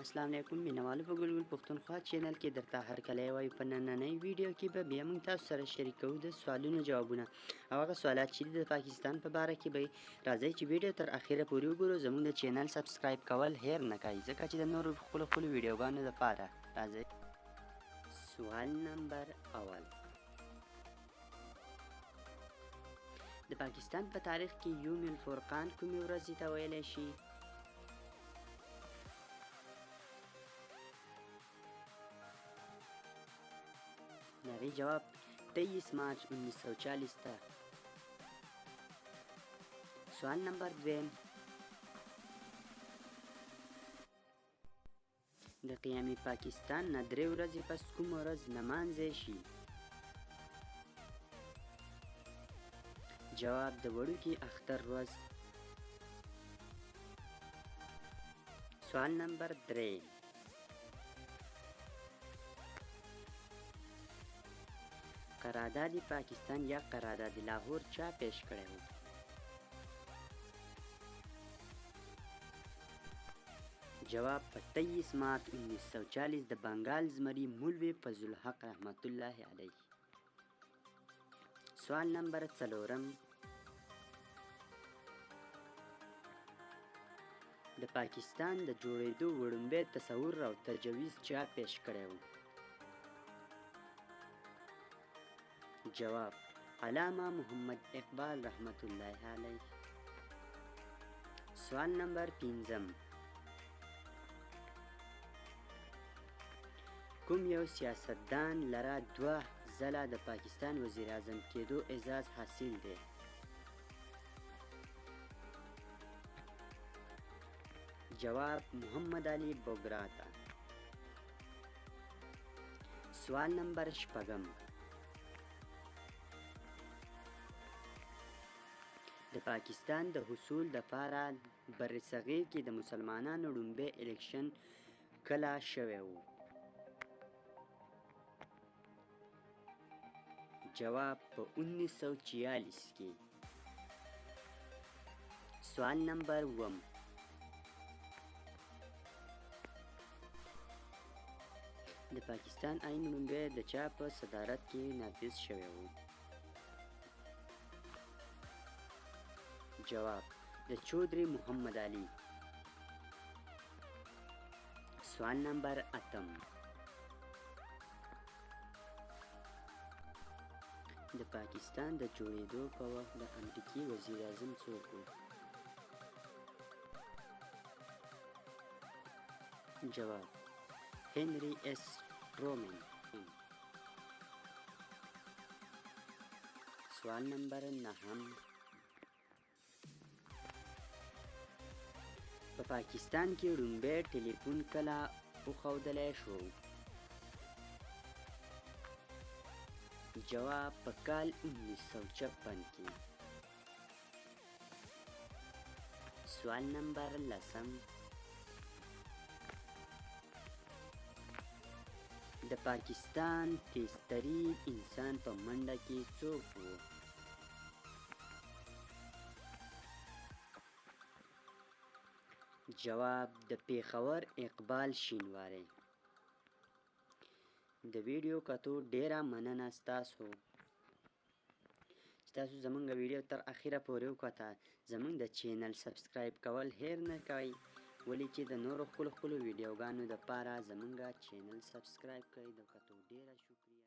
السلام علیکم مینوالو په ګلګل پښتونخوا چینل کې درته هرکلی وایو. په نننۍ ویډیو کې به بیا موږ تاسو سره شریکوو د سوالونو جوابونه او هغه سوالات چې د پاکستان په باره کې به راځئ چې ویډیو تر اخره پورې وګورو. زموږ د چینل سبسکرایب کول هیر نه کوئ ځکه چې د نورو خپلو ویډیوګانو دپاره راځئ. سوال نمبر اول، د پاکستان په تاریخ کې یوم الفرقان کومې ورځې ته ویلی شي؟ د هغې جواب 23 مارچ 1940 ته. سوال نمبر دویم، د قیام پاکستان نه 3 ورځې پس کومه ورځ نمانځی شي؟ جواب د وړوکي اختر ورځ. سوال نمبر 3، قرارداد پاکستان یا قرارداد لاهور چا پیش کړی و؟ جواب په 23 مارچ 1940 د بنګال زمري مولوي فضل الحق رحمت الله علیه. سوال نمبر 4، د پاکستان د جوړېدو وړومبی تصور او تجویز چا پیش کړی و؟ جواب علامه محمد اقبال رحمت الله علیه. سوال نمبر 5، کوم یو سیاستدان لره 2 ځله د پاکستان وزیر اعظم کېدو اعزاز حاصل دی؟ جواب محمد علي بوګراته. سوال نمبر 6، د پاکستان د حصول دپاره برصغیر کې د مسلمانانو لومبی الیکشن کله شوی و؟ جواب په 1946 کې. سوال نمبر 7، د پاکستان آئین لومبی د چا په صدارت کې نافذ شوی و؟ جواب د چودھری محمد علي. سوال نمبر 8، د پاکستان د جوړېدو په وخت د امریکې وزیر اعظم څوک و؟ جواب هنري اس ټرومن. سوال نمبر 9، په پاکستان کې لومبی ټلیفون کله وښودلی شو؟ جواب په کال 1956 کې. سوال نمبر 10، د پاکستان تیزترین انسان په منډه کې څوک و؟ جواب د پیښور اقبال شینواری. د ویډیو کتو ډیره مننه ستاسو چې تاسو زمونږ ویډیو تر اخره پورې وکته. زمونږ د چینل سبسکرایب کول هیر نه کوئ ولې چې د نورو خپلو ویډیوګانو دپاره زمونږ چینل سبسکرایب کړئ. د کتو ډیره شکریه.